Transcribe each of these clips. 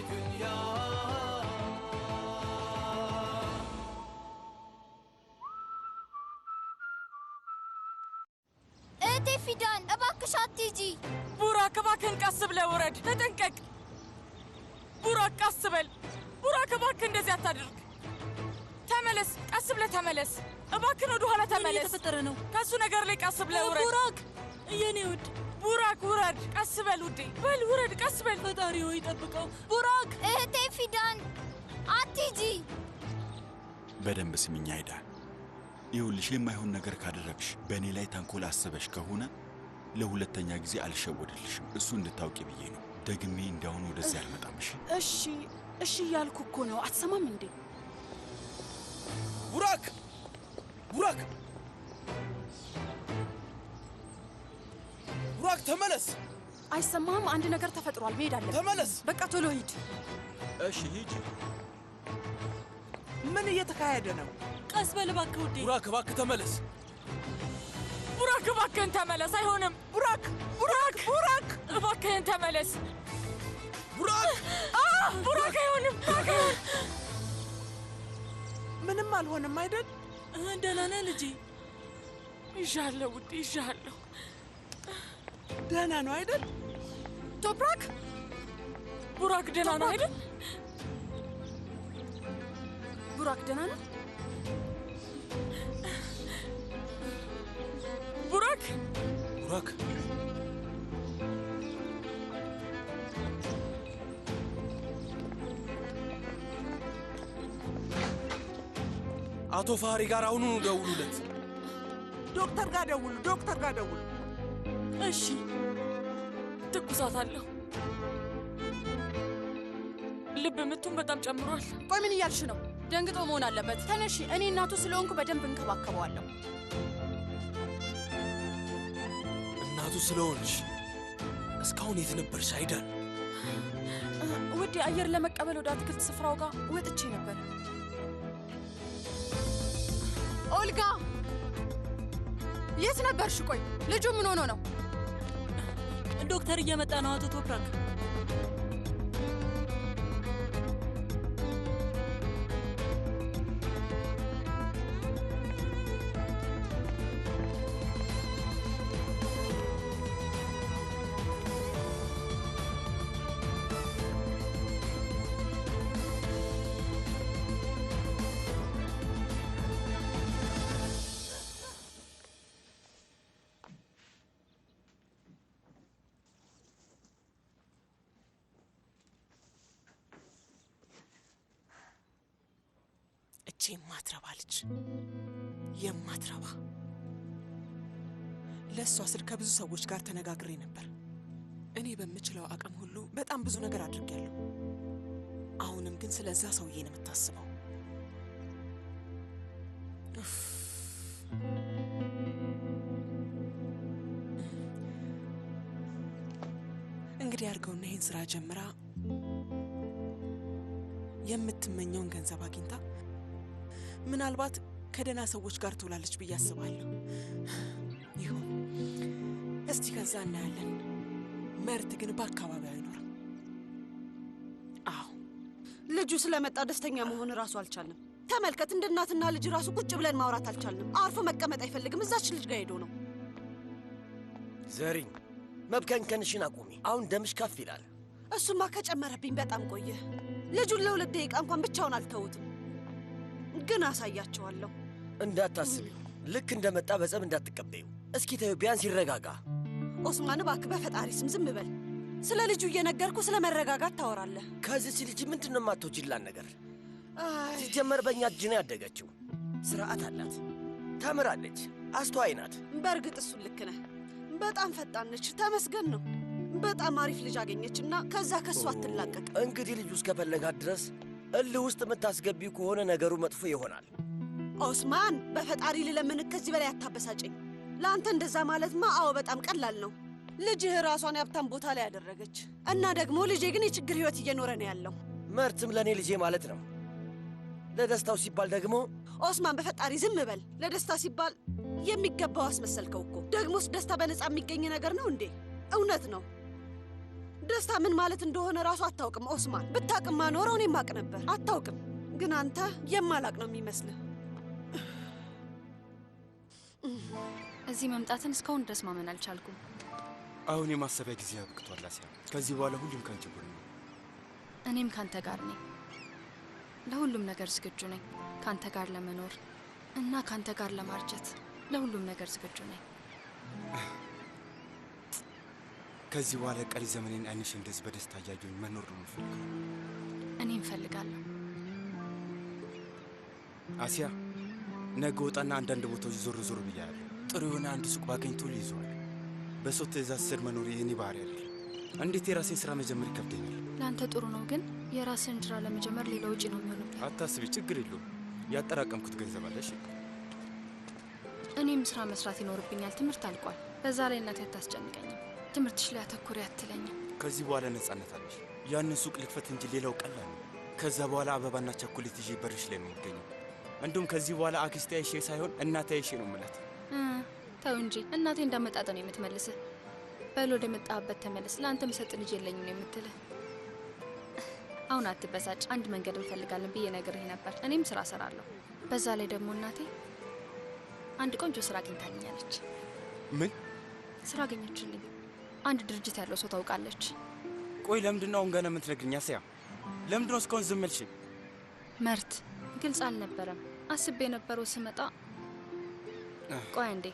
dünya. Fidan, እባክሽ አትሂጂ። ቡራክ እባክህን ቀስ ብለህ ውረድ፣ ተጠንቀቅ። ቡራክ ቀስ በል። ቡራክ እባክህ እንደዚህ አታድርግ። ተመለስ፣ ቀስ ብለህ ተመለስ። እባክህን ወደ ኋላ ተመለስ። ምን እየተፈጠረ ነው? ከሱ ነገር ላይ ቀስ ብለህ ውረድ። ቡራክ የኔ ውድ፣ ቡራክ ውረድ፣ ቀስ በል ውዴ። በል ውረድ፣ ቀስ በል። ፈጣሪ ሆይ ጠብቀው። ቡራክ እህቴ ፊዳን አትሂጂ። በደንብ ስሚኝ አይዳን። ይኸውልሽ የማይሆን ነገር ካደረግሽ በእኔ ላይ ተንኮል አስበሽ ከሆነ ለሁለተኛ ጊዜ አልሸወድልሽም። እሱ እንድታውቂ ብዬ ነው። ደግሜ እንዳሁን ወደዚህ አልመጣም። እሺ እያልኩ እኮ ነው። አትሰማም እንዴ? ቡራክ ተመለስ። አይሰማህም? አንድ ነገር ተፈጥሯል። መሄድ አለብን። ተመለስ። በቃ ቶሎ ሂድ። እሺ ሂጂ። ምን እየተካሄደ ነው? ቀስ በል እባክህ ውዴ። ቡራክ እባክህ ተመለስ። ቡራክ እባክህን ተመለስ። አይሆንም። ቡራክ እባክህን ተመለስ። ቡራክ አይሆንም። ምንም አልሆንም አይደል? ደህና ነህ ልጄ? ይዣለሁ ውዴ፣ ይዣለሁ። ደህና ነው አይደል? ቶፕራክ ቡራክ ደህና ነው አይደል? ቡራክ ደህና ነው? ቡራክ አቶ ፋሪ ጋር አሁኑኑ ደውሉለት። ዶክተር ጋር ደውሉ። እሺ። ትኩሳት አለው። ልብ ምቱን በጣም ጨምሯል። ቆይ ምን እያልሽ ነው? ደንግጦ መሆን አለበት። ተነሺ። እኔ እናቱ ስለሆንኩ በደንብ እንከባከበዋለሁ። እናቱ ስለሆንሽ እስካሁን የት ነበርሽ አይዳን? ውዴ አየር ለመቀበል ወደ አትክልት ስፍራው ጋር ወጥቼ ነበር። ኦልጋ የት ነበርሽ? ቆይ ልጁ ምን ሆኖ ነው? ዶክተር እየመጣ ነው አቶ ቶፕራክ። የማትረባ ልጅ የማትረባ። ለእሷ ስል ከብዙ ሰዎች ጋር ተነጋግሬ ነበር። እኔ በምችለው አቅም ሁሉ በጣም ብዙ ነገር አድርጌያለሁ። አሁንም ግን ስለዛ ሰውዬ ነው የምታስበው። እንግዲህ አድርገውና ይህን ስራ ጀምራ የምትመኘውን ገንዘብ አግኝታ ምናልባት ከደህና ሰዎች ጋር ትውላለች ብዬ አስባለሁ። ይሁን እስቲ ከዛ እናያለን። መርት ግን በአካባቢው አይኖርም። አዎ ልጁ ስለመጣ ደስተኛ መሆን ራሱ አልቻልንም። ተመልከት፣ እንደ እናትና ልጅ ራሱ ቁጭ ብለን ማውራት አልቻልንም። አርፎ መቀመጥ አይፈልግም። እዛች ልጅ ጋር ሄዶ ነው። ዘሪኝ መብከንከንሽን አቁሚ። አሁን ደምሽ ከፍ ይላል። እሱማ ከጨመረብኝ በጣም ቆየ። ልጁን ለ2 ደቂቃ እንኳን ብቻውን አልተውትም። ግን አሳያቸዋለሁ። እንዳታስቢው፣ ልክ እንደመጣ በጸብ እንዳትቀበዩ። እስኪ ተይው፣ ቢያንስ ይረጋጋ። ኦስማን እባክህ በፈጣሪ ስም ዝም በል። ስለ ልጁ እየነገርኩ ስለ መረጋጋት ታወራለህ። ከዚች ልጅ ምንድን ነው የማትወጂላት ነገር? ሲጀመር በእኛ እጅ ነው ያደገችው። ስርዓት አላት፣ ተምራለች፣ አስተዋይ ናት። በእርግጥ እሱን ልክ ነህ። በጣም ፈጣን ነች። ተመስገን ነው። በጣም አሪፍ ልጅ አገኘችና ከዛ ከሱ አትላቀቅ። እንግዲህ ልጁ እስከፈለጋት ድረስ እልህ ውስጥ የምታስገቢው ከሆነ ነገሩ መጥፎ ይሆናል። ኦስማን በፈጣሪ ልለምንህ ከዚህ በላይ አታበሳጨኝ። ለአንተ እንደዛ ማለትማ አዎ በጣም ቀላል ነው። ልጅህ ራሷን የሀብታም ቦታ ላይ ያደረገች እና ደግሞ ልጄ ግን የችግር ህይወት እየኖረ ነው ያለው። መርትም ለእኔ ልጄ ማለት ነው። ለደስታው ሲባል ደግሞ ኦስማን በፈጣሪ ዝም በል። ለደስታ ሲባል የሚገባው አስመሰልከው እኮ። ደግሞስ ደስታ በነፃ የሚገኝ ነገር ነው እንዴ? እውነት ነው። ደስታ ምን ማለት እንደሆነ ራሱ አታውቅም ኦስማን። ብታውቅማ ኖሮ እኔም አውቅ ነበር። አታውቅም፣ ግን አንተ የማላቅ ነው የሚመስልህ። እዚህ መምጣትን እስካሁን ድረስ ማመን አልቻልኩም። አሁን የማሰቢያ ጊዜ አብቅቷል አሲያ። ከዚህ በኋላ ሁሉም ካንቺ ጎን ነው። እኔም ካንተ ጋር ነኝ። ለሁሉም ነገር ዝግጁ ነኝ። ካንተ ጋር ለመኖር እና ካንተ ጋር ለማርጀት ለሁሉም ነገር ዝግጁ ነኝ። ከዚህ በኋላ ቀሪ ዘመኔን አይንሽ እንደዚህ በደስታ እያየሁኝ መኖር ነው የምፈልገው። እኔም እፈልጋለሁ። አሲያ፣ ነገ ወጣና አንዳንድ ቦታዎች ዞር ዞር ብያለሁ። ጥሩ የሆነ አንድ ሱቅ ባገኝ ቶሎ ይዘዋል። በሰው ትእዛዝ ስር መኖር የኔ ባህሪ አይደለም። እንዴት የራሴን ስራ መጀመር ይከብደኛል። ለአንተ ጥሩ ነው፣ ግን የራስን ስራ ለመጀመር ሌላ ውጪ ነው የሚሆንብህ። አታስቢ፣ ችግር የለውም። ያጠራቀምኩት ገንዘብ አለሽ። እኔም ስራ መስራት ይኖርብኛል። ትምህርት አልቋል። በዛ ላይ እናቴ አታስጨንቀኝም። ትምህርትሽ ላይ አተኩሪ አትለኝም። ከዚህ በኋላ ነጻነት አለሽ። ያንን ሱቅ ልክፈት እንጂ ሌላው ቀላል ነው። ከዛ በኋላ አበባና ቸኮሌት ይዤ በርሽ ላይ ነው የምገኘው። እንዲሁም ከዚህ በኋላ አክስቴ አይሼ ሳይሆን እናቴ አይሼ ነው የምላት። ተው እንጂ እናቴ እንዳመጣጥ ነው የምትመልስህ። በል ወደ መጣህበት ተመለስ። ለአንተ መሰጥ ልጅ የለኝም ነው የምትልህ። አሁን አትበሳጭ። አንድ መንገድ እንፈልጋለን ብዬ ነግሬህ ነበር። እኔም ስራ እሰራለሁ። በዛ ላይ ደግሞ እናቴ አንድ ቆንጆ ስራ አግኝታልኛለች። ምን ስራ አገኘችልኝ? አንድ ድርጅት ያለው ሰው ታውቃለች። ቆይ ለምንድን ነው አሁን ገና የምትነግሪኝ አሲያ? ለምንድን ነው እስካሁን ዝም ያልሽኝ? መርት ግልጽ አልነበረም። አስቤ የነበረው ስመጣ ቆይ እንዴ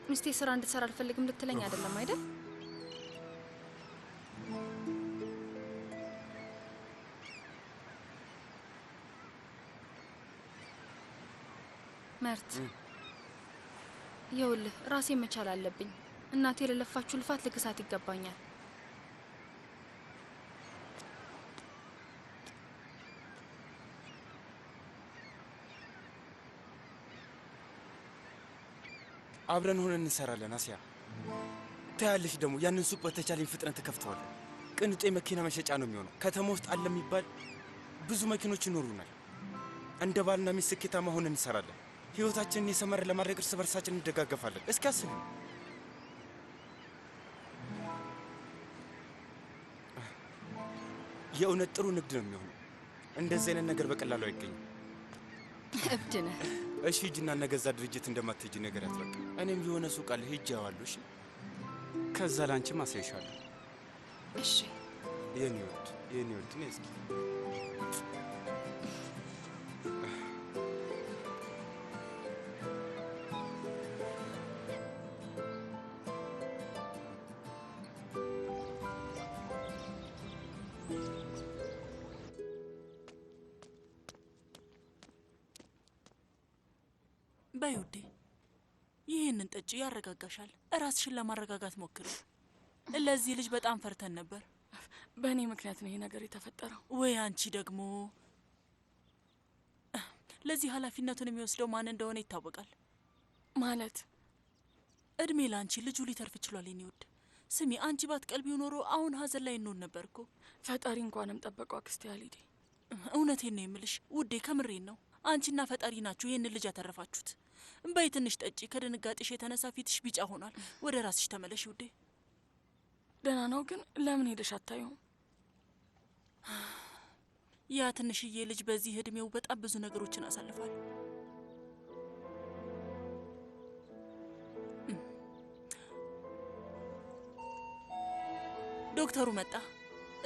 ሚስቴ ስራ እንድትሰራ አልፈልግም ልትለኝ አይደለም አይደል? መርት ይኸውልህ ራሴን መቻል አለብኝ። እናቴ ለለፋችሁ ልፋት ልክሳት ይገባኛል። አብረን ሆነን እንሰራለን አሲያ። ታያለሽ ደግሞ ያንን ሱቅ በተቻለኝ ፍጥነት ተከፍተዋለን። ቅንጡ የመኪና መሸጫ ነው የሚሆነው። ከተማ ውስጥ አለ የሚባል ብዙ መኪኖች ይኖሩናል። እንደ ባልና ሚስት ስኬታማ ሆነን እንሰራለን። ህይወታችንን የሰመረ ለማድረግ እርስ በርሳችን እንደጋገፋለን። እስኪ አስቡ። የእውነት ጥሩ ንግድ ነው የሚሆነው። እንደዚህ አይነት ነገር በቀላሉ አይገኝም። እብድ ነህ። እሺ ሂጂና ነገ እዛ ድርጅት እንደማትሄጂ ነገር ያትበቃ። እኔም የሆነ ሱቅ አለ ሂጅ ያዋሉ። እሺ ከዛ ላንቺም አሳይሻለሁ። እሺ የኔ ወድ ነይ እስኪ። በይውዴ ይህንን ጠጪ ያረጋጋሻል። እራስሽን ለማረጋጋት ሞክሪ። ለዚህ ልጅ በጣም ፈርተን ነበር። በእኔ ምክንያት ነው ይሄ ነገር የተፈጠረው። ወይ አንቺ ደግሞ ለዚህ ኃላፊነቱን የሚወስደው ማን እንደሆነ ይታወቃል። ማለት እድሜ ለአንቺ ልጁ ሊተርፍ ችሏል። የኔ ውድ ስሚ፣ አንቺ ባትቀልቢው ኖሮ አሁን ሀዘን ላይ እንሆን ነበር እኮ። ፈጣሪ እንኳንም ጠበቀው አክስቴ አሊዴ። እውነቴን ነው የምልሽ ውዴ፣ ከምሬን ነው። አንቺና ፈጣሪ ናችሁ ይህንን ልጅ ያተረፋችሁት። በይ ትንሽ ጠጪ። ከድንጋጤሽ የተነሳ ፊትሽ ቢጫ ሆኗል። ወደ ራስሽ ተመለሽ ውዴ። ደህና ነው፣ ግን ለምን ሄደሽ አታዩም? ያ ትንሽዬ ልጅ በዚህ እድሜው በጣም ብዙ ነገሮችን አሳልፏል። ዶክተሩ መጣ።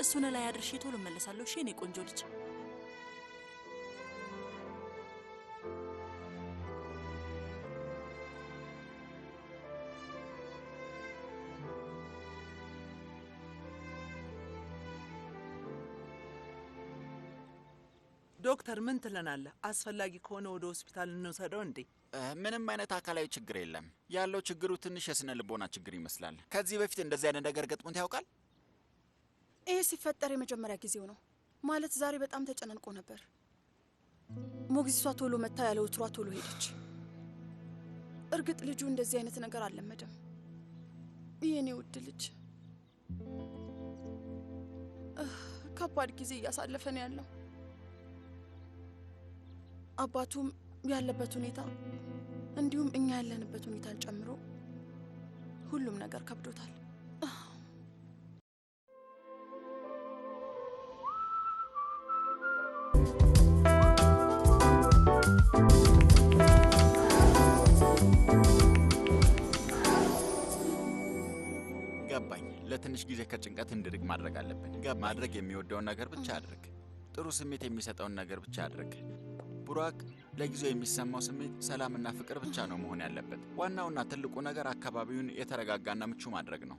እሱን ላይ አድርሼ ቶሎ እመለሳለሁ። እሺ የኔ ቆንጆ ልጅ። ዶክተር ምን ትለናለህ? አስፈላጊ ከሆነ ወደ ሆስፒታል እንውሰደው እንዴ? ምንም አይነት አካላዊ ችግር የለም። ያለው ችግሩ ትንሽ የስነ ልቦና ችግር ይመስላል። ከዚህ በፊት እንደዚህ አይነት ነገር ገጥሞት ያውቃል? ይሄ ሲፈጠር የመጀመሪያ ጊዜው ነው። ማለት ዛሬ በጣም ተጨናንቆ ነበር። ሞግዚቷ ቶሎ መታ ያለ ወትሯ ቶሎ ሄደች። እርግጥ ልጁ እንደዚህ አይነት ነገር አልለመደም። የኔ ውድ ልጅ ከባድ ጊዜ እያሳለፈ ነው ያለው። አባቱም ያለበት ሁኔታ እንዲሁም እኛ ያለንበት ሁኔታን ጨምሮ ሁሉም ነገር ከብዶታል። ገባኝ። ለትንሽ ጊዜ ከጭንቀት እንድርቅ ማድረግ አለብን። ማድረግ የሚወደውን ነገር ብቻ አድርግ። ጥሩ ስሜት የሚሰጠውን ነገር ብቻ አድርግ። ቡራክ ለጊዜው የሚሰማው ስሜት ሰላምና ፍቅር ብቻ ነው መሆን ያለበት። ዋናውና ትልቁ ነገር አካባቢውን የተረጋጋና ምቹ ማድረግ ነው።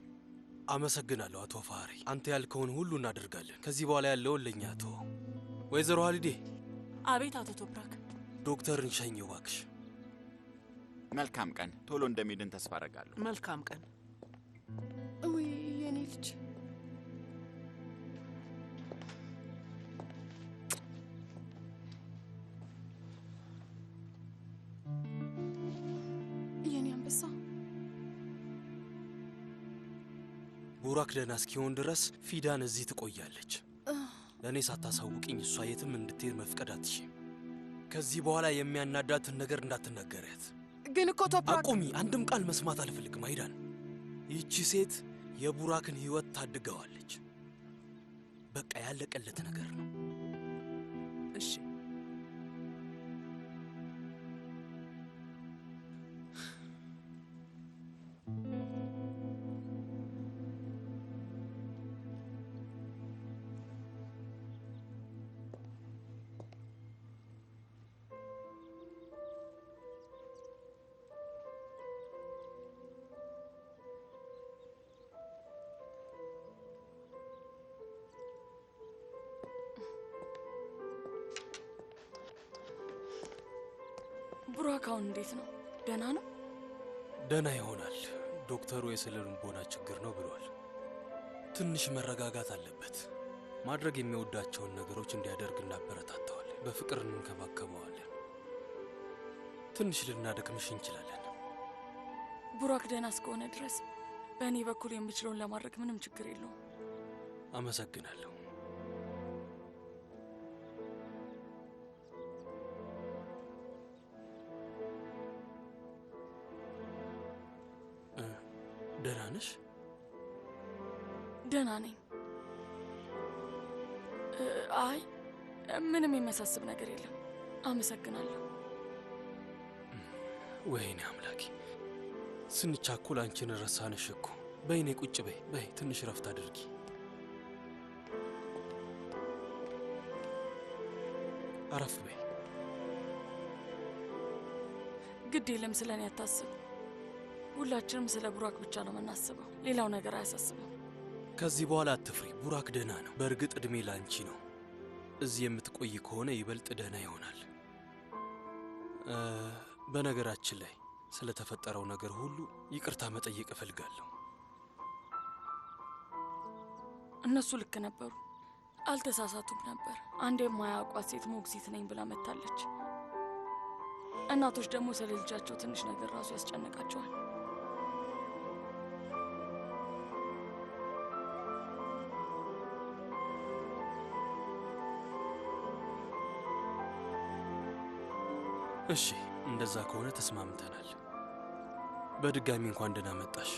አመሰግናለሁ አቶ ፋሪ። አንተ ያልከውን ሁሉ እናደርጋለን። ከዚህ በኋላ ያለውን ለኛ አቶ ወይዘሮ ሀሊዴ። አቤት አቶ ቶፕራክ። ዶክተርን ሸኘው እባክሽ። መልካም ቀን። ቶሎ እንደሚድን ተስፋ አደርጋለሁ። መልካም ቀን። ውይ የኔ ልጅ የኔ አንበሳ። ቡራክ ደህና እስኪሆን ድረስ ፊዳን እዚህ ትቆያለች። ለእኔ ሳታሳውቅኝ እሷ የትም እንድትሄድ መፍቀድ አትችም። ከዚህ በኋላ የሚያናዳትን ነገር እንዳትናገሪያት። ግን እኮ ቶፕራክ። አቁሚ! አንድም ቃል መስማት አልፈልግም አይዳን። ይህቺ ሴት የቡራክን ህይወት ታድገዋለች። በቃ ያለቀለት ነገር ነው። እሺ ቡራክ አሁን እንዴት ነው? ደህና ነው? ደህና ይሆናል። ዶክተሩ የስነ ልቦና ችግር ነው ብሏል። ትንሽ መረጋጋት አለበት። ማድረግ የሚወዳቸውን ነገሮች እንዲያደርግ እናበረታተዋለን። በፍቅር እንንከባከበዋለን። ትንሽ ልናደክምሽ እንችላለን። ቡራክ ደህና እስከሆነ ድረስ በእኔ በኩል የምችለውን ለማድረግ ምንም ችግር የለውም። አመሰግናለሁ። ደህና ነሽ? ደህና ነኝ። አይ ምንም የሚያሳስብ ነገር የለም። አመሰግናለሁ። ወይኔ አምላኬ፣ ስንቻኩል አንቺን ረሳንሽ እኮ። በይኔ ቁጭ በይ፣ በይ ትንሽ ረፍት አድርጊ። አረፍ በይ። ግድ የለም፣ ስለ እኔ አታስብ። ሁላችንም ስለ ቡራክ ብቻ ነው የምናስበው። ሌላው ነገር አያሳስብም። ከዚህ በኋላ አትፍሪ። ቡራክ ደህና ነው። በእርግጥ እድሜ ላንቺ ነው። እዚህ የምትቆይ ከሆነ ይበልጥ ደህና ይሆናል። በነገራችን ላይ ስለተፈጠረው ነገር ሁሉ ይቅርታ መጠየቅ እፈልጋለሁ። እነሱ ልክ ነበሩ፣ አልተሳሳቱም ነበር። አንድ የማያውቋት ሴት ሞግዚት ነኝ ብላ መታለች። እናቶች ደግሞ ስለ ልጃቸው ትንሽ ነገር ራሱ ያስጨንቃቸዋል። እሺ፣ እንደዛ ከሆነ ተስማምተናል። በድጋሚ እንኳን ደህና መጣሽ።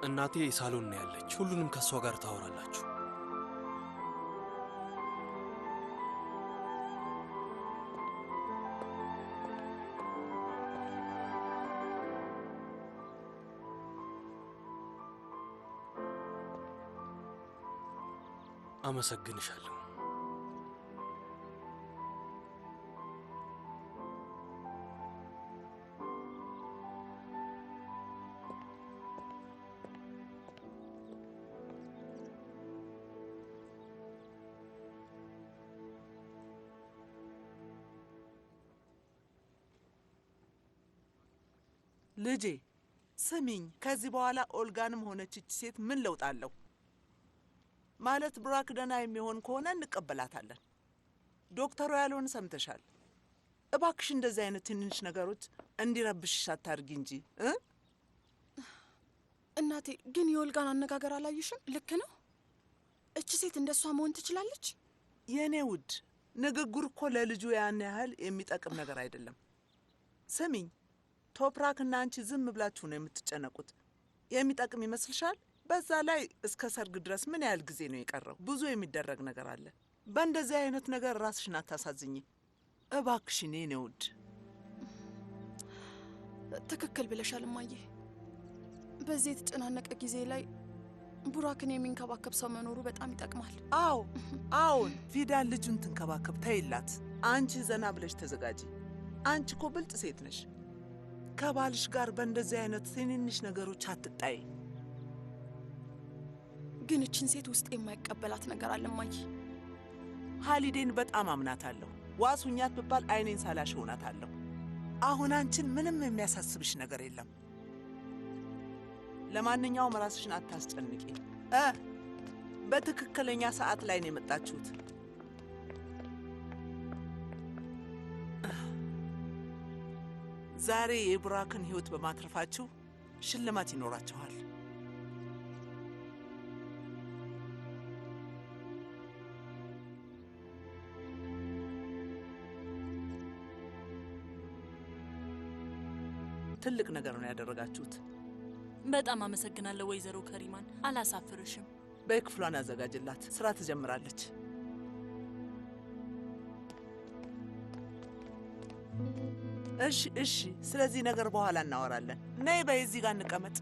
እናቴ ሳሎን ነው ያለች። ሁሉንም ከሷ ጋር ታወራላችሁ። አመሰግንሻለሁ። ልጄ ስሚኝ፣ ከዚህ በኋላ ኦልጋንም ሆነች እቺ ሴት ምን ለውጥ አለው? ማለት ቡራክ ደህና የሚሆን ከሆነ እንቀበላታለን። ዶክተሩ ያለውን ሰምተሻል። እባክሽ እንደዚህ አይነት ትንሽ ነገሮች እንዲረብሽሽ አታርጊ እንጂ እናቴ። ግን የኦልጋን አነጋገር አላየሽም? ልክ ነው። እቺ ሴት እንደሷ መሆን ትችላለች? የኔ ውድ፣ ንግግር እኮ ለልጁ ያን ያህል የሚጠቅም ነገር አይደለም። ስሚኝ፣ ቶፕራክና አንቺ ዝም ብላችሁ ነው የምትጨነቁት። የሚጠቅም ይመስልሻል? በዛ ላይ እስከ ሰርግ ድረስ ምን ያህል ጊዜ ነው የቀረው? ብዙ የሚደረግ ነገር አለ። በእንደዚህ አይነት ነገር ራስሽን አታሳዝኝ እባክሽን የኔ ውድ። ትክክል ብለሻል እማዬ። በዚህ የተጨናነቀ ጊዜ ላይ ቡራክን የሚንከባከብ ሰው መኖሩ በጣም ይጠቅማል። አዎን፣ ፊዳን ልጁን ትንከባከብ። ተይላት። አንቺ ዘና ብለሽ ተዘጋጂ። አንቺ እኮ ብልጥ ሴት ነሽ። ከባልሽ ጋር በእንደዚህ አይነት ትንንሽ ነገሮች አትጣይ። ግን እችን ሴት ውስጥ የማይቀበላት ነገር አለ እማዬ። ሀሊዴን በጣም አምናታለሁ። ዋሱኛት ብባል አይኔን ሳላሽ ሆናታለሁ። አሁን አንቺን ምንም የሚያሳስብሽ ነገር የለም። ለማንኛውም ራስሽን አታስጨንቂ። በትክክለኛ ሰዓት ላይ ነው የመጣችሁት። ዛሬ የቡራክን ሕይወት በማትረፋችሁ ሽልማት ይኖራችኋል። ትልቅ ነገር ነው ያደረጋችሁት። በጣም አመሰግናለሁ ወይዘሮ ከሪማን። አላሳፍርሽም። በክፍሏን አዘጋጅላት፣ ስራ ትጀምራለች። እሺ፣ ስለዚህ ነገር በኋላ እናወራለን። ነይ በይ፣ እዚህ ጋር እንቀመጥ።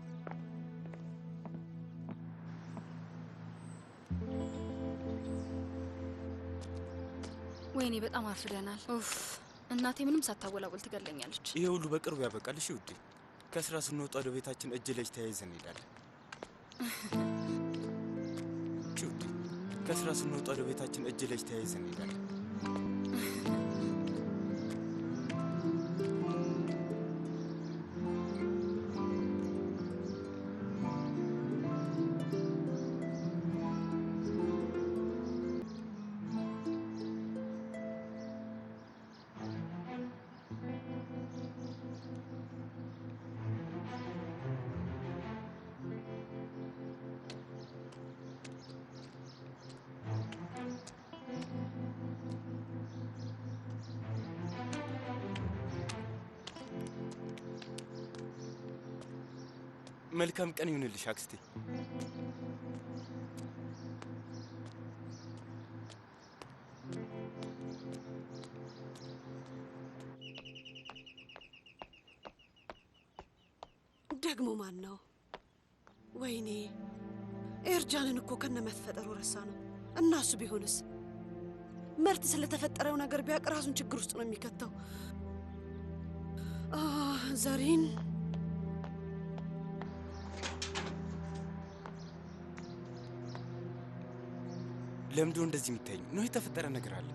ወይኔ በጣም አርፍደናል። ኡፍ፣ እናቴ ምንም ሳታወላወል ትገለኛለች። ይሄ ሁሉ በቅርቡ ያበቃል። እሺ ውዴ፣ ከስራ ስንወጣ ወደ ቤታችን እጅ ለእጅ ተያይዘን እንሄዳለን። እሺ ውዴ፣ ከስራ ስንወጣ ወደ ቤታችን እጅ ለእጅ ተያይዘን እንሄዳለን። መልካም ቀን ይሁንልሽ አክስቴ። ደግሞ ማን ነው? ወይኔ ኤርጃንን እኮ ከነመፈጠሩ ረሳ ነው። እና እሱ ቢሆንስ መርት ስለተፈጠረው ነገር ቢያውቅ ራሱን ችግር ውስጥ ነው የሚከተው። ዘሪን ለምዶ እንደዚህ የምታይኝ ነው? የተፈጠረ ነገር አለ?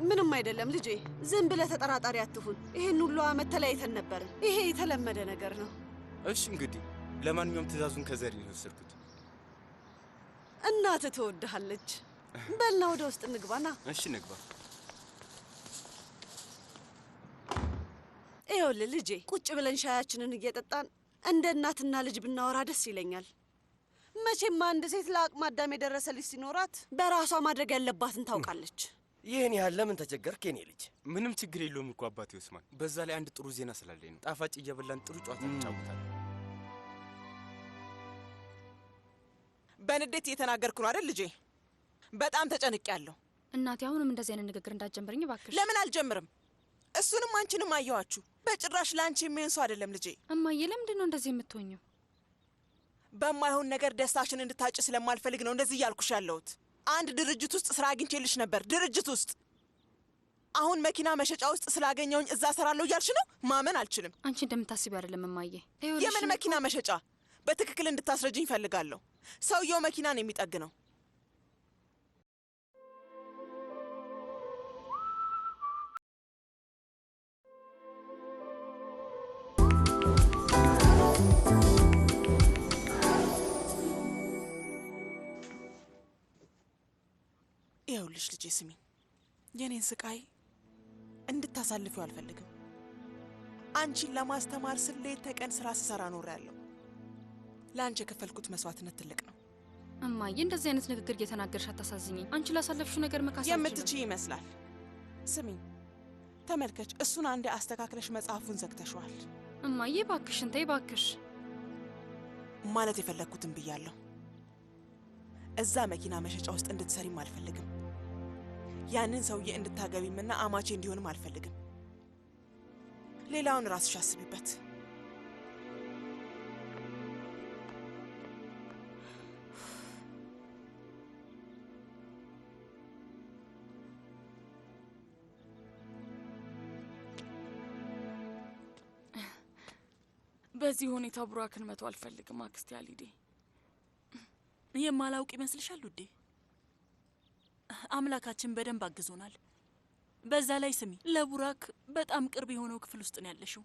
ምንም አይደለም ልጄ፣ ዝም ብለህ ተጠራጣሪ አትሁን። ይሄን ሁሉ ዓመት ተለያይተን ነበር። ይሄ የተለመደ ነገር ነው። እሺ እንግዲህ ለማንኛውም ትዕዛዙን ከዘሪን ወሰድኩት። እናትህ ትወድሃለች። በልና ወደ ውስጥ እንግባና። እሺ ንግባ። ይኸውልህ ልጄ፣ ቁጭ ብለን ሻያችንን እየጠጣን እንደ እናትና ልጅ ብናወራ ደስ ይለኛል። መቼም አንድ ሴት ለአቅመ አዳም የደረሰ ልጅ ሲኖራት በራሷ ማድረግ ያለባትን ታውቃለች። ይህን ያህል ለምን ተቸገርክ የኔ ልጅ? ምንም ችግር የለውም እኮ አባቴ ኡስማን። በዛ ላይ አንድ ጥሩ ዜና ስላለኝ ነው። ጣፋጭ እየበላን ጥሩ ጨዋታ እንጫወታለን። በንዴት እየተናገርኩ ነው አይደል ልጄ? በጣም ተጨንቄያለሁ። እናቴ አሁንም እንደዚህ አይነት ንግግር እንዳትጀምርኝ እባክሽ። ለምን አልጀምርም? እሱንም አንቺንም አየኋችሁ። በጭራሽ ለአንቺ የሚሆን ሰው አይደለም ልጄ። እማዬ ለምንድን ነው እንደዚህ የምትሆኘው? በማይሆን ነገር ደስታሽን እንድታጭ ስለማልፈልግ ነው እንደዚህ እያልኩሽ ያለሁት። አንድ ድርጅት ውስጥ ስራ አግኝቼልሽ ነበር። ድርጅት ውስጥ አሁን መኪና መሸጫ ውስጥ ስላገኘውኝ እዛ ሰራለሁ እያልሽ ነው? ማመን አልችልም። አንቺ እንደምታስቢው አይደለም እማዬ። የምን መኪና መሸጫ? በትክክል እንድታስረጅኝ እፈልጋለሁ። ሰውየው መኪናን የሚጠግነው። ይኸውልሽ ልጄ ስሚኝ፣ የኔን ስቃይ እንድታሳልፊው አልፈልግም። አንቺን ለማስተማር ስል ሌት ተቀን ስራ ስሰራ ኖሬያለሁ። ለአንቺ የከፈልኩት መስዋዕትነት ትልቅ ነው። እማዬ እንደዚህ አይነት ንግግር እየተናገርሽ አታሳዝኝኝ። አንቺ ላሳለፍሽው ነገር መካሰል የምትችይ ይመስላል። ስሚኝ ተመልከች፣ እሱን አንዴ አስተካክለሽ መጽሐፉን ዘግተሽዋል። እማዬ ባክሽን ተይ ባክሽ። ማለት የፈለግኩትን ብያለሁ። እዛ መኪና መሸጫ ውስጥ እንድትሰሪም አልፈልግም። ያንን ሰውዬ እንድታገቢምና አማቼ እንዲሆንም አልፈልግም። ሌላውን ራስሽ አስቢበት። በዚህ ሁኔታ ቡራክን መተው አልፈልግም አክስቴ አሊዴ። የማላውቅ ይመስልሻል ውዴ? አምላካችን በደንብ አግዞናል። በዛ ላይ ስሚ፣ ለቡራክ በጣም ቅርብ የሆነው ክፍል ውስጥ ነው ያለሽው።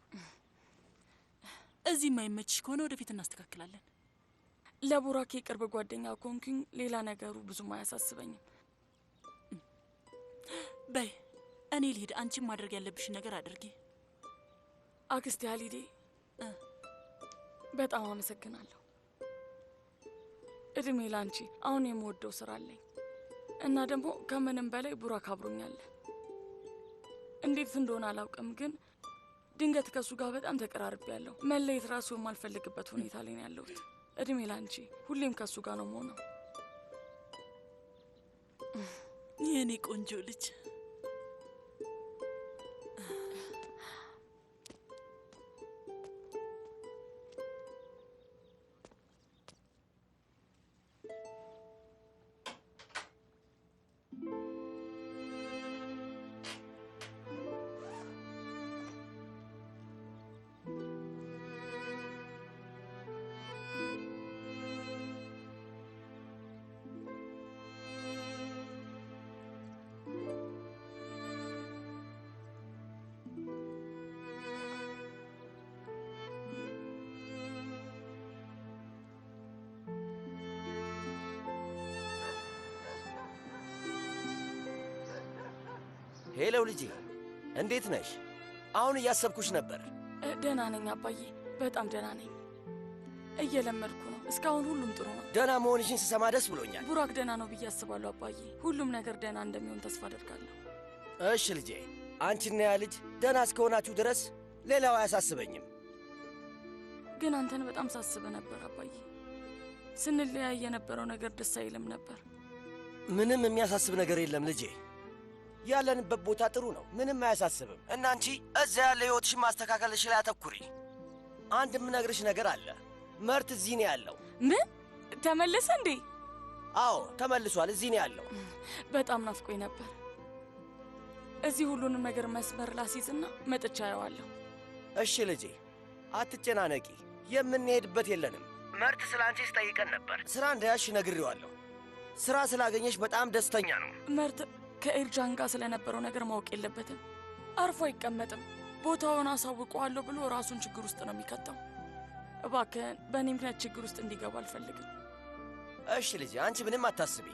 እዚህ የማይመችሽ ከሆነ ወደፊት እናስተካክላለን። ለቡራክ የቅርብ ጓደኛ ኮንኩኝ፣ ሌላ ነገሩ ብዙም አያሳስበኝም። በይ እኔ ልሂድ፣ አንቺም ማድረግ ያለብሽን ነገር አድርጊ። አክስቴ አሊዴ በጣም አመሰግናለሁ። እድሜ ላንቺ። አሁን የምወደው ስራ አለኝ እና ደግሞ ከምንም በላይ ቡራክ አብሮኛል። እንዴት እንደሆነ አላውቅም፣ ግን ድንገት ከሱ ጋር በጣም ተቀራርቤያለሁ። መለየት ራሱ የማልፈልግበት ሁኔታ ላይ ነው ያለሁት። እድሜ ላንቺ። ሁሌም ከሱ ጋር ነው የምሆነው። የኔ ቆንጆ ልጅ። ሄሎ ልጄ፣ እንዴት ነሽ? አሁን እያሰብኩሽ ነበር። ደህና ነኝ አባዬ፣ በጣም ደህና ነኝ። እየለመድኩ ነው። እስካሁን ሁሉም ጥሩ ነው። ደህና መሆንሽን ስሰማ ደስ ብሎኛል። ቡራክ ደህና ነው ብዬ አስባለሁ አባዬ። ሁሉም ነገር ደህና እንደሚሆን ተስፋ አደርጋለሁ። እሺ ልጄ፣ አንቺና ያ ልጅ ደህና እስከሆናችሁ ድረስ ሌላው አያሳስበኝም። ግን አንተን በጣም ሳስበ ነበር አባዬ። ስንለያይ የነበረው ነገር ደስ አይልም ነበር። ምንም የሚያሳስብ ነገር የለም ልጄ። ያለንበት ቦታ ጥሩ ነው፣ ምንም አያሳስብም። እና አንቺ እዛ ያለ ሕይወትሽን ማስተካከልሽ ላይ አተኩሪ። አንድ የምነግርሽ ነገር አለ። መርት እዚህ ነው ያለው። ምን? ተመለሰ እንዴ? አዎ ተመልሷል፣ እዚህ ነው ያለው። በጣም ናፍቆኝ ነበር። እዚህ ሁሉንም ነገር መስመር ላስይዝና መጥቻ አየዋለሁ። እሺ ልጄ፣ አትጨናነቂ። የምንሄድበት የለንም። መርት ስለ አንቺ ስጠይቀን ነበር። ስራ እንደያዝሽ ነግሬዋለሁ። ስራ ስላገኘሽ በጣም ደስተኛ ነው። መርት ከኤርጃን ጋር ስለነበረው ነገር ማወቅ የለበትም። አርፎ አይቀመጥም። ቦታውን አሳውቀዋለሁ ብሎ ራሱን ችግር ውስጥ ነው የሚከተው። እባክህን በእኔ ምክንያት ችግር ውስጥ እንዲገባ አልፈልግም። እሺ ልጄ፣ አንቺ ምንም አታስቢ።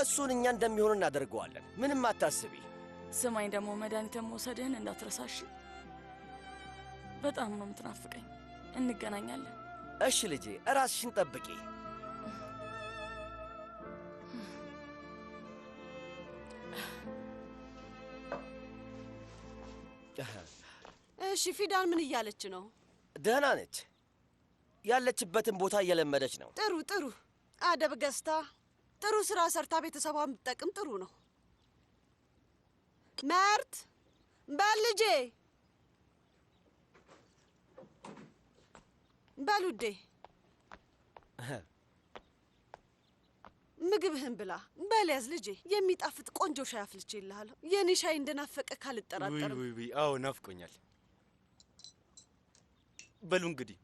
እሱን እኛ እንደሚሆን እናደርገዋለን። ምንም አታስቢ። ስማኝ፣ ደግሞ መድኃኒትን መውሰድህን እንዳትረሳሽ። በጣም ነው የምትናፍቀኝ። እንገናኛለን። እሺ ልጄ፣ ራስሽን ጠብቂ። እሺ ፊዳን ምን እያለች ነው? ደህና ነች። ያለችበትን ቦታ እየለመደች ነው። ጥሩ ጥሩ። አደብ ገዝታ ጥሩ ስራ ሰርታ ቤተሰቧን ብትጠቅም ጥሩ ነው። መርት በል ልጄ፣ በል ውዴ፣ ምግብህን ብላ። በል ያዝ ልጄ፣ የሚጣፍጥ ቆንጆ ሻይ አፍልቼልሃለሁ። የኔ ሻይ እንደናፈቀ ካልጠራጠርም። አዎ ናፍቆኛል። በሉ እንግዲህ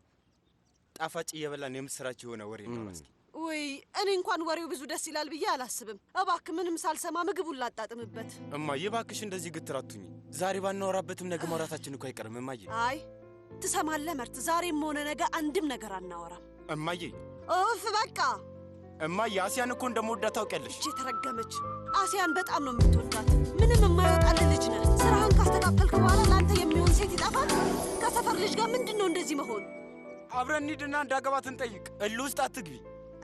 ጣፋጭ እየበላን የምስራች የሆነ ወሬ ነው። እስኪ ወይ እኔ እንኳን ወሬው ብዙ ደስ ይላል ብዬ አላስብም። እባክህ ምንም ሳልሰማ ምግቡን ላጣጥምበት። እማዬ እባክሽ እንደዚህ ግትራቱኝ። ዛሬ ባናወራበትም ነገ ማውራታችን እኮ አይቀርም እማዬ። አይ ትሰማለህ መርት፣ ዛሬም ሆነ ነገ አንድም ነገር አናወራም እማዬ። ኦፍ በቃ እማዬ። አሲያን እኮ እንደምወዳት ታውቂያለሽ። እቺ ተረገመች። አሲያን በጣም ነው የምትወዳት። ምንም የማይወጣልህ ልጅ ነህ። ስራህን ካስተካከልክ በኋላ ለአንተ የሚሆን ሴት ይጠፋል። ከሰፈር ልጅ ጋር ምንድን ነው እንደዚህ መሆን? አብረን እንሂድና እንዳገባት እንጠይቅ። እልህ ውስጥ አትግቢ።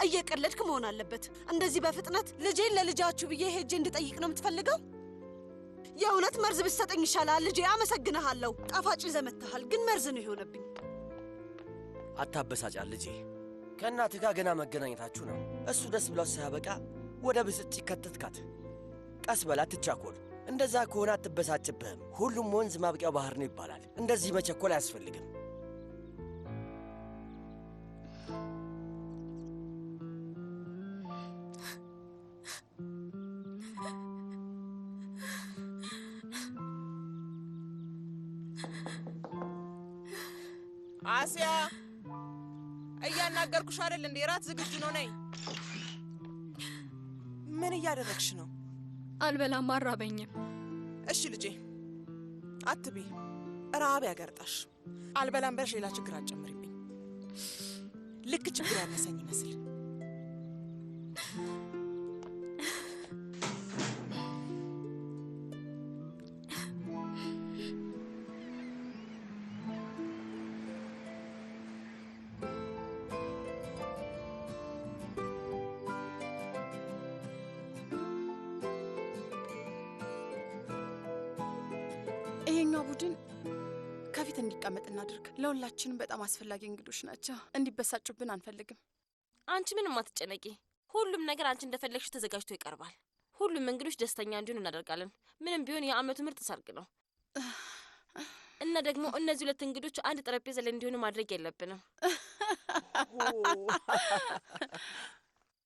እየቀለድክ መሆን አለበት። እንደዚህ በፍጥነት ልጄን ለልጃችሁ ብዬ ሄጄ እንድጠይቅ ነው የምትፈልገው? የእውነት መርዝ ብትሰጠኝ ይሻላል ልጄ። አመሰግንሃለሁ። ጣፋጭ ይዘህ መጥተሃል፣ ግን መርዝ ነው የሆነብኝ። አታበሳጫል ልጄ። ከእናትህ ጋር ገና መገናኘታችሁ ነው። እሱ ደስ ብሏት ሳያበቃ ወደ ብስጭት ከተትካት። ቀስ በል አትቻኮል። እንደዛ ከሆነ አትበሳጭብህም። ሁሉም ወንዝ ማብቂያው ባህር ነው ይባላል። እንደዚህ መቸኮል አያስፈልግም። አሲያ እያናገርኩሽ አይደል እንዴ? ራት ዝግጁ ነው፣ ነይ። ምን እያደረግሽ ነው? አልበላም፣ አራበኝም። እሺ ልጄ አትቢ፣ ረሃብ ያገርጣሽ። አልበላም በልሽ ሌላ ችግር አትጨምሪብኝ። ልክ ችግር ያነሰኝ ይመስል ይሄኛው ቡድን ከፊት እንዲቀመጥ እናድርግ። ለሁላችንም በጣም አስፈላጊ እንግዶች ናቸው። እንዲበሳጩብን አንፈልግም። አንቺ ምንም አትጨነቂ። ሁሉም ነገር አንቺ እንደፈለግሽ ተዘጋጅቶ ይቀርባል። ሁሉም እንግዶች ደስተኛ እንዲሆኑ እናደርጋለን። ምንም ቢሆን የዓመቱ ምርጥ ሰርግ ነው እና ደግሞ እነዚህ ሁለት እንግዶች አንድ ጠረጴዛ ላይ እንዲሆኑ ማድረግ የለብንም።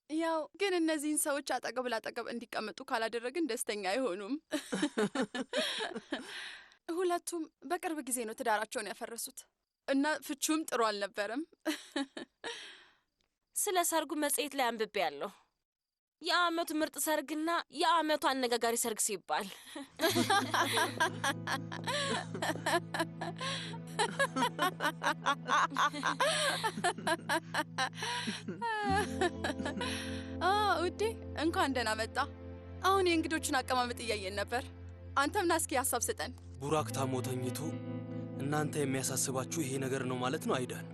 ያው ግን እነዚህን ሰዎች አጠገብ ላጠገብ እንዲቀመጡ ካላደረግን ደስተኛ አይሆኑም። ሁለቱም በቅርብ ጊዜ ነው ትዳራቸውን ያፈረሱት እና ፍቹም ጥሩ አልነበረም። ስለ ሰርጉ መጽሔት ላይ አንብቤ ያለሁ የዓመቱ ምርጥ ሰርግና የዓመቱ አነጋጋሪ ሰርግ ሲባል ውዴ እንኳን ደህና መጣ። አሁን የእንግዶቹን አቀማመጥ እያየን ነበር። አንተም ና እስኪ ሀሳብ ስጠን። ቡራክ ታሞ ተኝቶ እናንተ የሚያሳስባችሁ ይሄ ነገር ነው ማለት ነው አይዳን?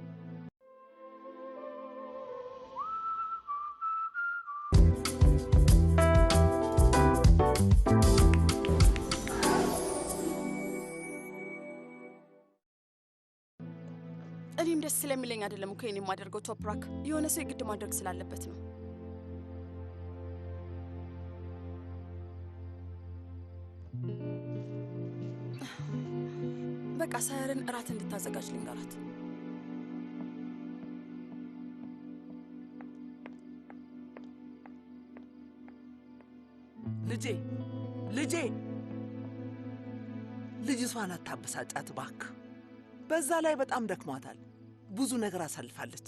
እኔም ደስ ስለሚለኝ አይደለም እኮ የኔ የማደርገው ቶፕራክ፣ የሆነ ሰው የግድ ማድረግ ስላለበት ነው። በቃ ሳያርን እራት እንድታዘጋጅ ልንገራት። ልጄ ልጅቷን አታበሳጫት እባክህ። በዛ ላይ በጣም ደክሟታል። ብዙ ነገር አሳልፋለች።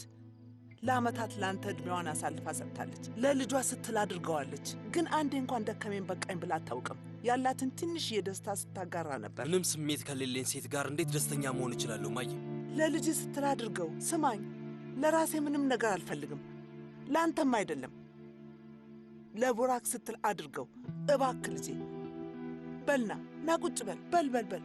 ለአመታት ለአንተ እድሜዋን አሳልፋ ሰጥታለች። ለልጇ ስትል አድርገዋለች። ግን አንዴ እንኳን ደከመኝ በቃኝ ብላ አታውቅም። ያላትን ትንሽ የደስታ ስታጋራ ነበር። ምንም ስሜት ከሌለኝ ሴት ጋር እንዴት ደስተኛ መሆን እችላለሁ? ማየ፣ ለልጅ ስትል አድርገው። ስማኝ፣ ለራሴ ምንም ነገር አልፈልግም፣ ለአንተም አይደለም። ለቡራክ ስትል አድርገው እባክ ልጄ። በልና ና ቁጭ በል በል።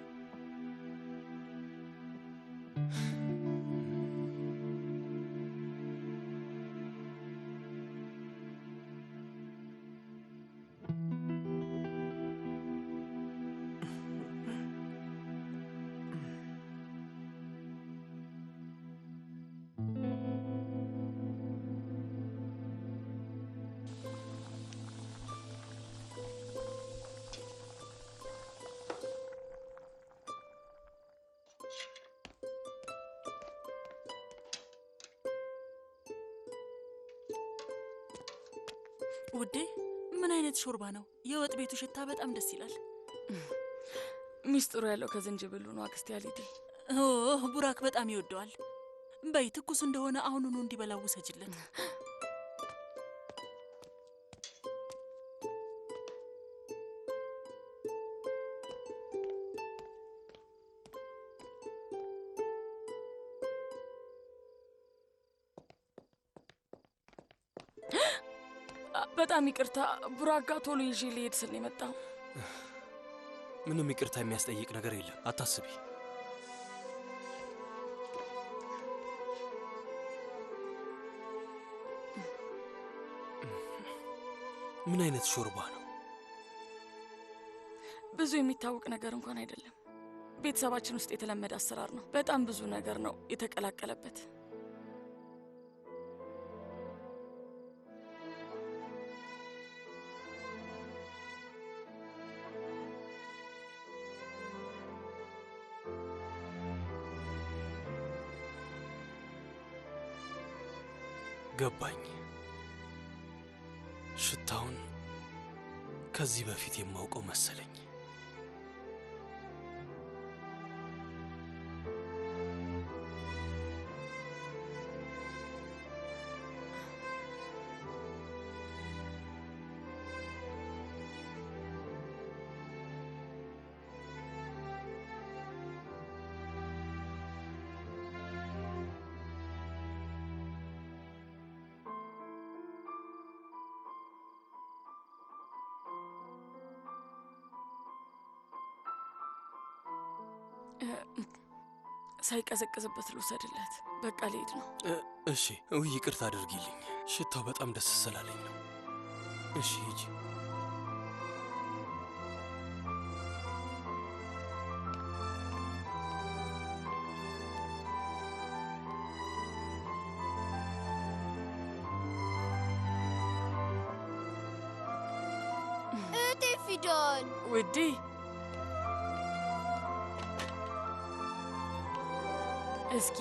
ውዴ ምን አይነት ሾርባ ነው? የወጥ ቤቱ ሽታ በጣም ደስ ይላል። ሚስጥሩ ያለው ከዝንጅብሉ ነው አክስቴ አሊዲ። ቡራክ በጣም ይወደዋል። በይ ትኩስ እንደሆነ አሁኑኑ እንዲበላው ውሰጅለት። በጣም ይቅርታ፣ ቡራክ ጋር ቶሎ ይዤ ልሄድ ስል ነው የመጣው። ምንም ይቅርታ የሚያስጠይቅ ነገር የለም፣ አታስቢ። ምን አይነት ሾርባ ነው? ብዙ የሚታወቅ ነገር እንኳን አይደለም። ቤተሰባችን ውስጥ የተለመደ አሰራር ነው። በጣም ብዙ ነገር ነው የተቀላቀለበት። ገባኝ። ሽታውን ከዚህ በፊት የማውቀው መሰለኝ። ሳይቀዘቅዝበት ልውሰድለት። በቃ ልሄድ ነው። እሺ፣ ይቅርታ አድርጊልኝ። ሽታው በጣም ደስ ስላለኝ ነው። እሺ ሂጂ። እህቴ ፊዳን ውዴ፣ እስኪ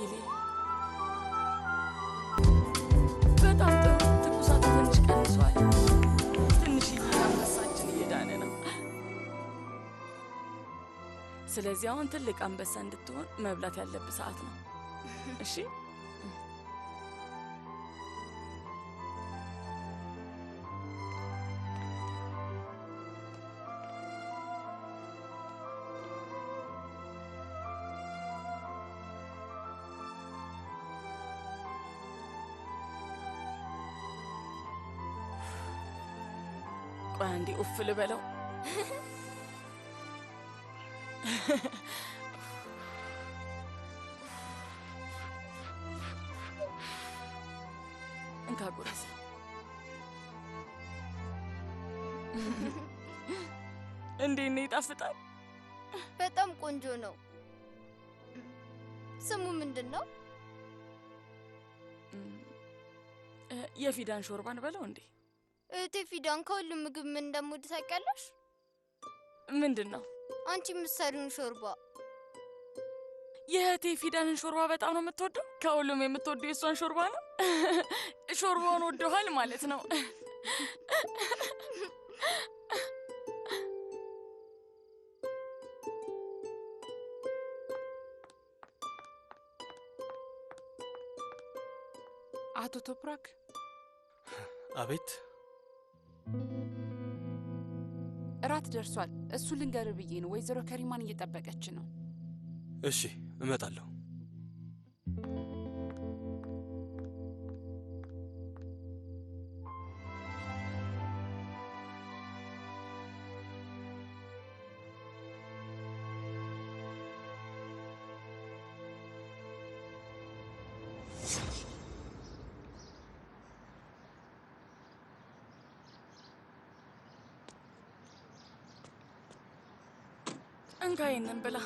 በጣም ጥሩ። ትኩሳቱ ትንሽ ቀንሷል። ትንሽዬ አንበሳችን እየዳነ ነው። ስለዚህ አሁን ትልቅ አንበሳ እንድትሆን መብላት ያለብህ ሰዓት ነው። እሺ ቆይ አንዴ ኡፍ ልበለው። እንካ ጉረስ። እንዴት ነው? ይጣፍጣል? በጣም ቆንጆ ነው። ስሙ ምንድን ነው? የፊዳን ሾርባን በለው እንዴ። እህቴ ፊዳን ከሁሉም ምግብ ምን እንደምወድ ታውቂያለሽ? ምንድን ነው? አንቺ የምትሰሪውን ሾርባ። የእህቴ ፊዳንን ሾርባ በጣም ነው የምትወደው? ከሁሉም የምትወደው የእሷን ሾርባ ነው? ሾርባውን ወደኋል ማለት ነው። አቶ ቶፕራክ። አቤት። እራት ደርሷል። እሱ ልንገር ብዬ ነው። ወይዘሮ ከሪማን እየጠበቀች ነው። እሺ እመጣለሁ። እንካ ይሄንን ብላ።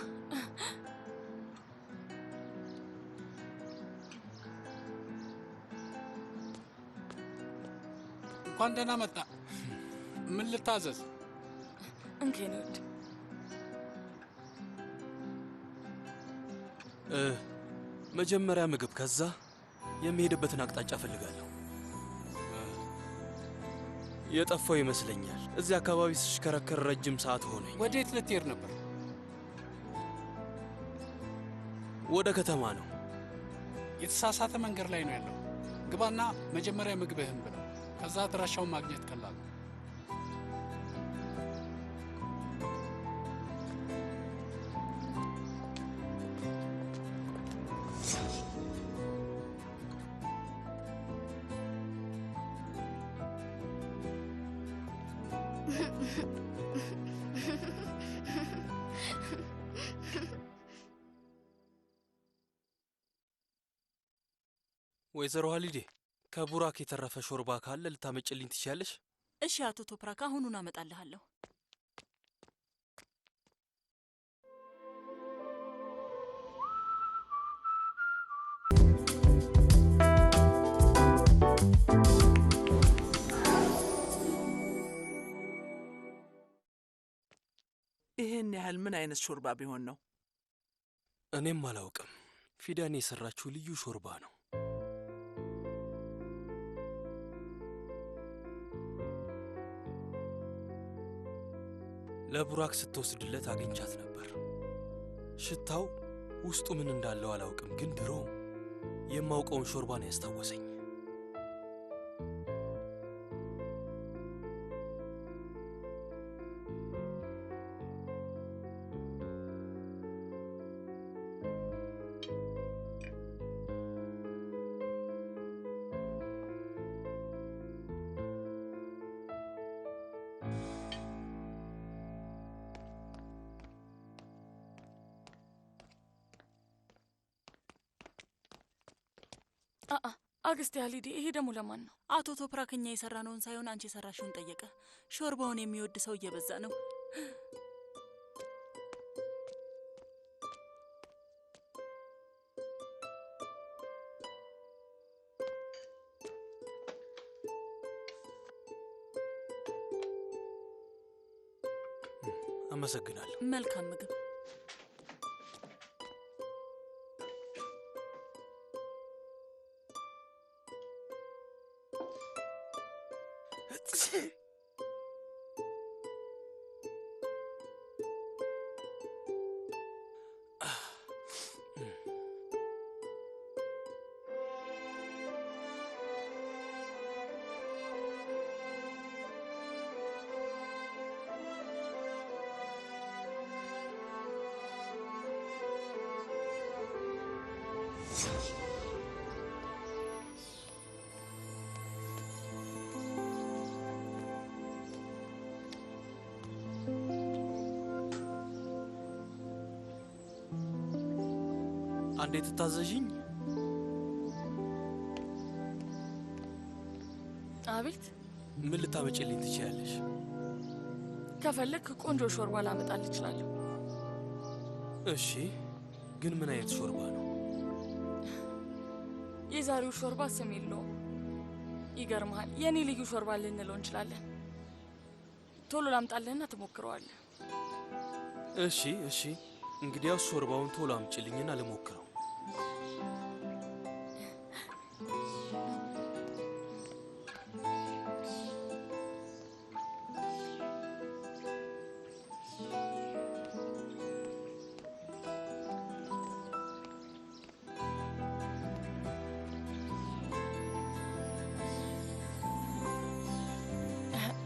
እንኳን ደህና መጣ። ምን ልታዘዝ? እንካ የኔ ውድ። መጀመሪያ ምግብ፣ ከዛ የሚሄድበትን አቅጣጫ ፈልጋለሁ። የጠፋው ይመስለኛል። እዚህ አካባቢ ስሽከረከር ረጅም ሰዓት ሆነኝ። ወዴት ልትሄድ ነበር? ወደ ከተማ ነው። የተሳሳተ መንገድ ላይ ነው ያለው። ግባና መጀመሪያ ምግብህን ብለው፣ ከዛ አድራሻውን ማግኘት ቀላል ነው። ወይዘሮ ሀሊዴ፣ ከቡራክ የተረፈ ሾርባ ካለ ልታመጭልኝ ትችያለሽ? እሺ አቶ ቶፕራክ፣ አሁኑን አመጣልሃለሁ። ይህን ያህል ምን አይነት ሾርባ ቢሆን ነው? እኔም አላውቅም። ፊዳን የሰራችው ልዩ ሾርባ ነው። ለቡራክ ስትወስድለት አግኝቻት ነበር። ሽታው ውስጡ ምን እንዳለው አላውቅም፣ ግን ድሮ የማውቀውን ሾርባ ነው ያስታወሰኝ። አግስቴ አሊዲ፣ ይሄ ደግሞ ለማን ነው? አቶ ቶፕራክ እኛ የሰራነውን ሳይሆን አንቺ የሰራሽውን ጠየቀ። ሾርባውን የሚወድ ሰው እየበዛ ነው። አመሰግናለሁ። መልካም ምግብ። አንዴ ትታዘዥኝ? አቤት። ምን ልታመጪልኝ ትችያለሽ? ከፈለክ ቆንጆ ሾርባ ላመጣልህ እችላለሁ። እሺ፣ ግን ምን አይነት ሾርባ ነው? የዛሬው ሾርባ ስም የለውም። ይገርምሃል፣ የኔ ልዩ ሾርባ ልንለው እንችላለን። ቶሎ ላምጣልህና ትሞክረዋለህ። እሺ እሺ፣ እንግዲያውስ ሾርባውን ቶሎ አምጪልኝና ልሞክረው።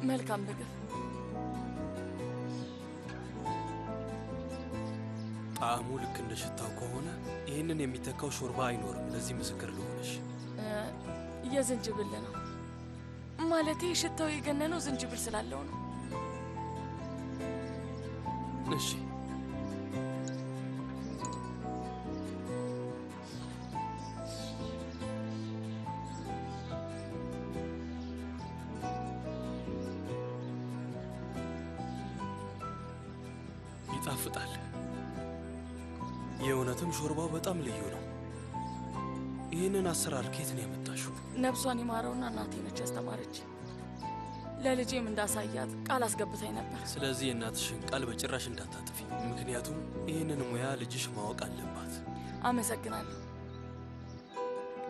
መልካም ምግብ። ጣዕሙ ልክ እንደ ሽታው ከሆነ ይህንን የሚተካው ሾርባ አይኖርም። ለዚህ ምስክር ልሆነሽ። የዝንጅብል ነው ማለቴ፣ ሽታው የገነነው ዝንጅብል ስላለው ነው። እሺ፣ ይጣፍጣል። የእውነትም ሾርባው በጣም ልዩ ነው። ይህንን አሰራር ከየት ነው ያመጣሽው? ነፍሷን ይማረውና እናቴ ነች ያስተማረች። ለልጄም እንዳሳያት ቃል አስገብታኝ ነበር። ስለዚህ የእናትሽን ቃል በጭራሽ እንዳታጥፊ፣ ምክንያቱም ይህንን ሙያ ልጅሽ ማወቅ አለባት። አመሰግናለሁ።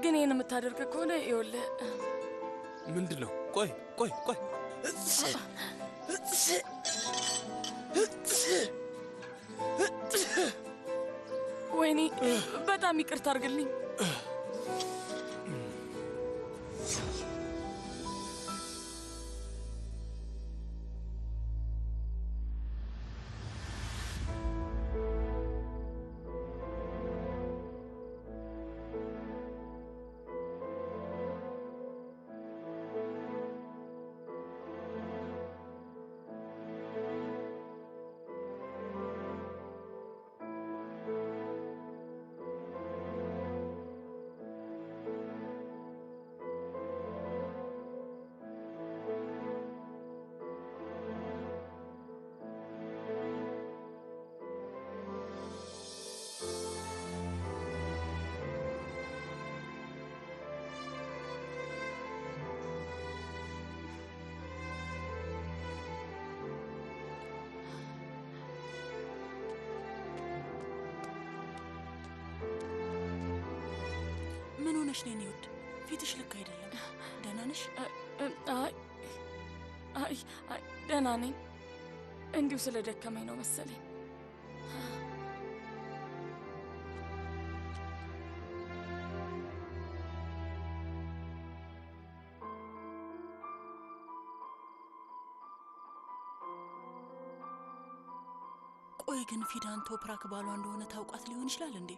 ግን ይህን የምታደርግ ከሆነ ይኸውልህ። ምንድን ነው? ቆይ ቆይ ቆይ ወይኔ፣ በጣም ይቅርታ አድርግልኝ። ምን ሆነሽ ነው የኔ ውድ? ፊትሽ ልክ አይደለም። ደህና ነሽ? አይ ደህና ነኝ። እንዲሁ ስለደከመኝ ነው መሰለኝ። ቆይ ግን ፊዳን ቶፕራክ ባሏ እንደሆነ ታውቋት ሊሆን ይችላል እንዴ?